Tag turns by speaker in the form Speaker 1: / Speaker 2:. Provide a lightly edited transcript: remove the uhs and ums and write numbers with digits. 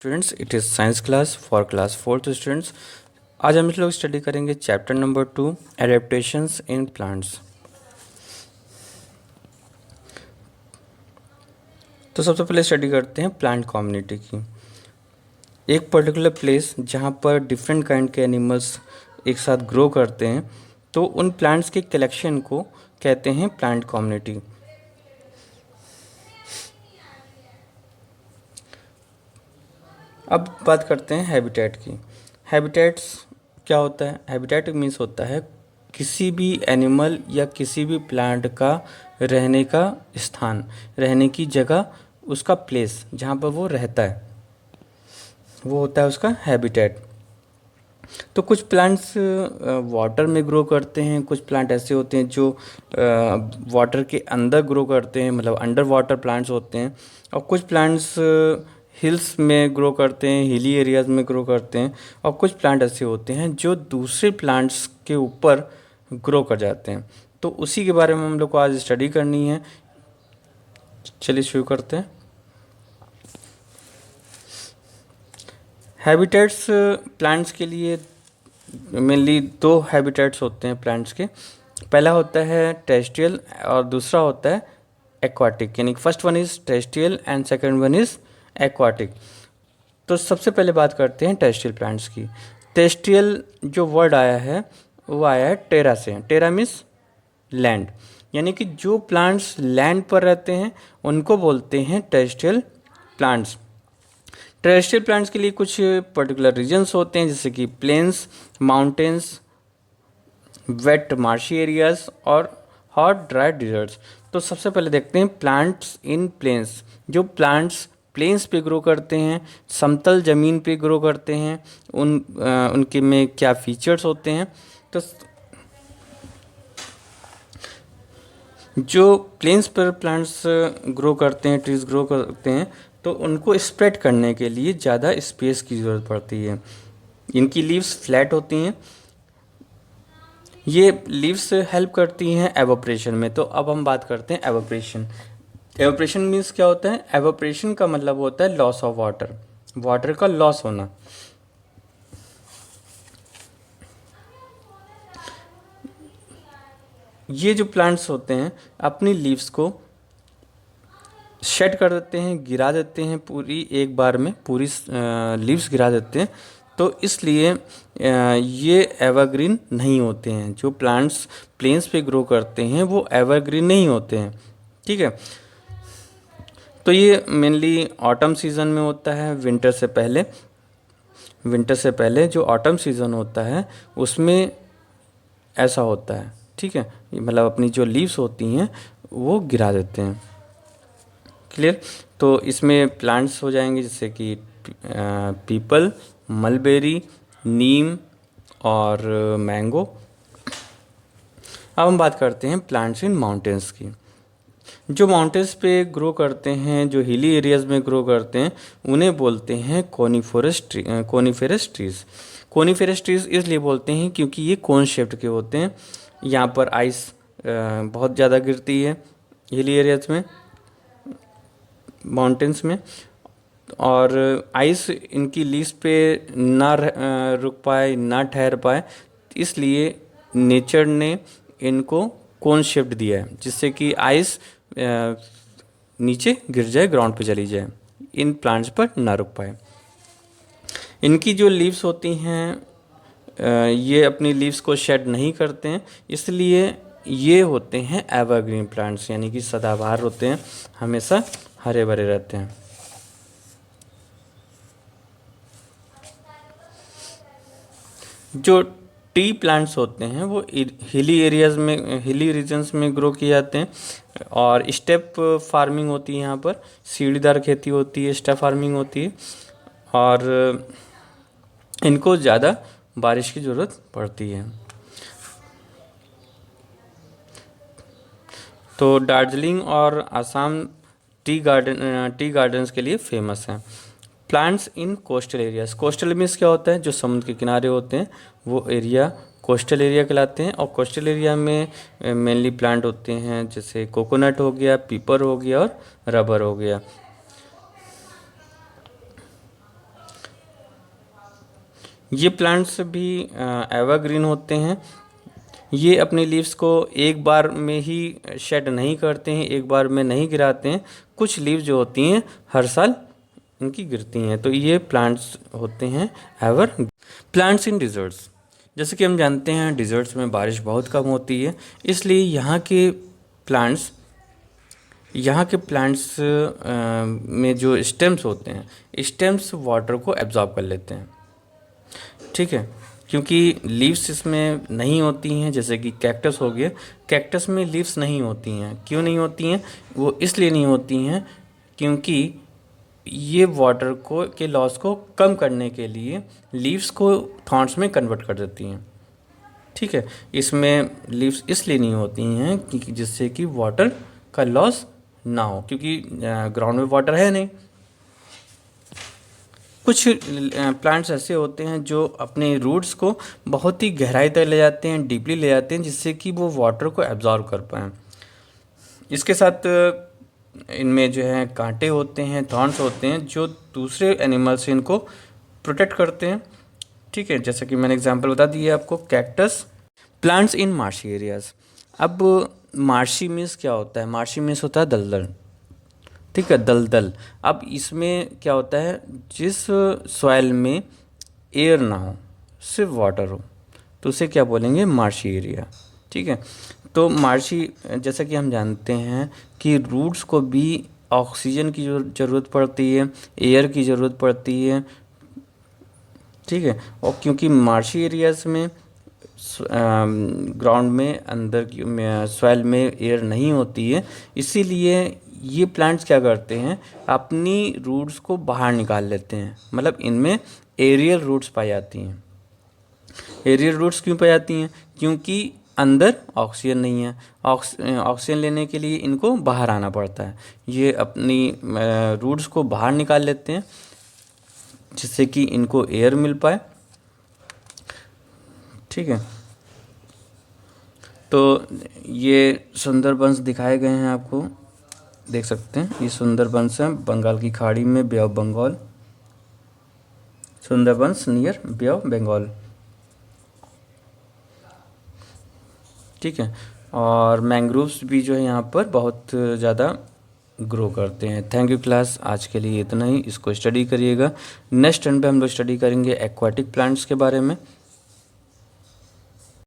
Speaker 1: Students, it is science class for class fourth students. आज हम लोग स्टडी करेंगे chapter number 2 adaptations in plants. तो सबसे पहले स्टडी करते हैं प्लांट कम्युनिटी की। एक पर्टिकुलर प्लेस जहाँ पर डिफरेंट काइंड के एनिमल्स एक साथ ग्रो करते हैं, तो उन प्लांट्स के कलेक्शन को कहते हैं प्लांट कम्युनिटी। अब बात करते हैं हैबिटेट की। हैबिटेट्स क्या होता है? हैबिटेट मीन्स होता है किसी भी एनिमल या किसी भी प्लांट का रहने का स्थान, रहने की जगह, उसका प्लेस जहाँ पर वो रहता है, वो होता है उसका हैबिटेट। तो कुछ प्लांट्स वाटर में ग्रो करते हैं, कुछ प्लांट ऐसे होते हैं जो वाटर के अंदर ग्रो करते हैं, मतलब अंडर वाटर प्लांट्स होते हैं। और कुछ प्लांट्स हिल्स में ग्रो करते हैं, हिली एरियाज़ में ग्रो करते हैं। और कुछ प्लांट ऐसे होते हैं जो दूसरे प्लांट्स के ऊपर ग्रो कर जाते हैं। तो उसी के बारे में हम लोग को आज स्टडी करनी है। चलिए शुरू करते हैं। हैबिटेट्स प्लांट्स के लिए मेनली दो हैबिटेट्स होते हैं प्लांट्स के। पहला होता है टेरेस्ट्रियल और दूसरा होता है एक्वाटिक, यानी first one is terrestrial and second one is aquatic. तो सबसे पहले बात करते हैं टेरेस्ट्रियल प्लांट्स की। टेरेस्ट्रियल जो वर्ड आया है वो आया है टेरा से। टेरा मीन्स लैंड, यानी कि जो प्लांट्स लैंड पर रहते हैं उनको बोलते हैं टेरेस्ट्रियल प्लांट्स। टेरेस्ट्रियल प्लांट्स के लिए कुछ पर्टिकुलर रीजन्स होते हैं, जैसे कि plains, mountains, wet marshy areas और हॉट ड्राई डिजर्ट्स। तो सबसे पहले देखते हैं प्लांट्स इन प्लेन्स। जो प्लांट्स प्लेन्स पे ग्रो करते हैं, समतल ज़मीन पे ग्रो करते हैं, उनके में क्या फीचर्स होते हैं। तो जो प्लेन्स पर प्लांट्स ग्रो करते हैं, ट्रीज ग्रो करते हैं, तो उनको स्प्रेड करने के लिए ज़्यादा स्पेस की ज़रूरत पड़ती है। इनकी लीव्स फ्लैट होती हैं। ये लीव्स हेल्प करती हैं एवोपरेशन में। तो अब हम बात करते हैं एवोपरेशन। एवोपरेशन मीन्स क्या होता है? एवोपरेशन का मतलब होता है लॉस ऑफ वाटर, वाटर का लॉस होना। ये जो प्लांट्स होते हैं अपनी लीव्स को शेड कर देते हैं, गिरा देते हैं, पूरी एक बार में पूरी लीव्स गिरा देते हैं। तो इसलिए ये एवरग्रीन नहीं होते हैं। जो प्लांट्स प्लेन्स पे ग्रो करते हैं वो एवरग्रीन नहीं होते हैं, ठीक है। तो ये मेनली ऑटम सीज़न में होता है, विंटर से पहले। विंटर से पहले जो ऑटम सीज़न होता है उसमें ऐसा होता है, ठीक है। मतलब अपनी जो लीव्स होती हैं वो गिरा देते हैं। क्लियर? तो इसमें प्लांट्स हो जाएंगे जैसे कि पीपल, मलबेरी, नीम और मैंगो। अब हम बात करते हैं प्लांट्स इन माउंटेन्स की। जो माउंटेन्स पे ग्रो करते हैं, जो हिली एरियाज़ में ग्रो करते हैं, उन्हें बोलते हैं कोनिफेरस ट्रीज़। कोनिफेरस ट्रीज़ इसलिए बोलते हैं क्योंकि ये कोन शेप्ड के होते हैं। यहाँ पर आइस बहुत ज़्यादा गिरती है हिली एरियाज़ में, माउंटेन्स में, और आइस इनकी लीव्स पे ना रुक पाए, ना ठहर पाए, इसलिए नेचर ने इनको कोन शेप्ड दिया है, जिससे कि आइस नीचे गिर जाए, ग्राउंड पे चली जाए, इन प्लांट्स पर ना रुक पाए। इनकी जो लीव्स होती हैं ये अपनी लीव्स को शेड नहीं करते हैं, इसलिए ये होते हैं एवरग्रीन प्लांट्स, यानी कि सदाबहार होते हैं, हमेशा हरे भरे रहते हैं। जो टी प्लांट्स होते हैं वो हिली एरियाज़ में, हिली रीजन्स में ग्रो किए जाते हैं, और स्टेप फार्मिंग होती है। यहाँ पर सीढ़ीदार खेती होती है, स्टेप फार्मिंग होती है, और इनको ज़्यादा बारिश की ज़रूरत पड़ती है। तो दार्जिलिंग और असम टी गार्डन्स के लिए फेमस हैं। प्लांट्स इन कोस्टल एरियाज। कोस्टल मीन्स क्या होता है? जो समुद्र के किनारे होते हैं वो एरिया कोस्टल एरिया कहलाते हैं। और कोस्टल एरिया में मेनली प्लांट होते हैं जैसे कोकोनट हो गया, पीपर हो गया और रबर हो गया। ये प्लांट्स भी एवरग्रीन होते हैं। ये अपने लीव्स को एक बार में ही शेड नहीं करते हैं, एक बार में नहीं गिराते हैं। कुछ लीव्स जो होती हैं हर साल इनकी गिरती हैं। तो ये प्लांट्स होते हैं एवर प्लांट्स इन डिजर्ट्स। जैसे कि हम जानते हैं डिजर्ट्स में बारिश बहुत कम होती है, इसलिए प्लांट्स यहाँ के प्लांट्स में जो स्टेम्स होते हैं, स्टेम्स वाटर को एब्जॉर्ब कर लेते हैं। ठीक है, क्योंकि लीव्स इसमें नहीं होती हैं, जैसे कि कैक्टस हो गया, कैक्टस में लीव्स नहीं होती हैं। क्यों नहीं होती हैं? वो इसलिए नहीं होती हैं क्योंकि ये वाटर को के लॉस को कम करने के लिए लीव्स को थॉर्न्स में कन्वर्ट कर देती हैं। ठीक है, इसमें लीव्स इसलिए नहीं होती हैं क्योंकि जिससे कि वाटर का लॉस ना हो, क्योंकि ग्राउंड में वाटर है नहीं। कुछ प्लांट्स ऐसे होते हैं जो अपने रूट्स को बहुत ही गहराई तक ले जाते हैं, डीपली ले जाते हैं, जिससे कि वो वाटर को एब्जॉर्व कर पाएँ। इसके साथ इनमें जो है कांटे होते हैं, थॉर्न्स होते हैं, जो दूसरे एनिमल से इनको प्रोटेक्ट करते हैं। ठीक है, जैसा कि मैंने एग्जांपल बता दिया आपको, cactus. Plants in marshy areas. अब मार्शी मीन्स क्या होता है? मार्शी मीन्स होता है दलदल। ठीक है, दलदल। अब इसमें क्या होता है, जिस सॉइल में एयर ना हो, सिर्फ वाटर हो, तो उसे क्या बोलेंगे? Marshy area. ठीक है, तो मार्शी, जैसा कि हम जानते हैं कि रूट्स को भी ऑक्सीजन की ज़रूरत पड़ती है, एयर की ज़रूरत पड़ती है। ठीक है, और क्योंकि मार्शी एरियाज़ में ग्राउंड में अंदर की सॉइल में एयर नहीं होती है, इसीलिए ये प्लांट्स क्या करते हैं, अपनी रूट्स को बाहर निकाल लेते हैं। मतलब इनमें एरियल रूट्स पाई जाती हैं। एरियल रूट्स क्यों पाई जाती हैं? क्योंकि अंदर ऑक्सीजन नहीं है, ऑक्सीजन लेने के लिए इनको बाहर आना पड़ता है। ये अपनी रूट्स को बाहर निकाल लेते हैं जिससे कि इनको एयर मिल पाए। ठीक है, तो ये सुंदरबंस दिखाए गए हैं, आपको देख सकते हैं। ये सुंदरबंस है बंगाल की खाड़ी में, bay of Bengal. Sundarbans near bay of Bengal. ठीक है, और मैंग्रोव्स भी जो है यहाँ पर बहुत ज़्यादा ग्रो करते हैं। थैंक यू क्लास, आज के लिए इतना ही। इसको स्टडी करिएगा। नेक्स्ट टर्न पे हम लोग स्टडी करेंगे एक्वाटिक प्लांट्स के बारे में।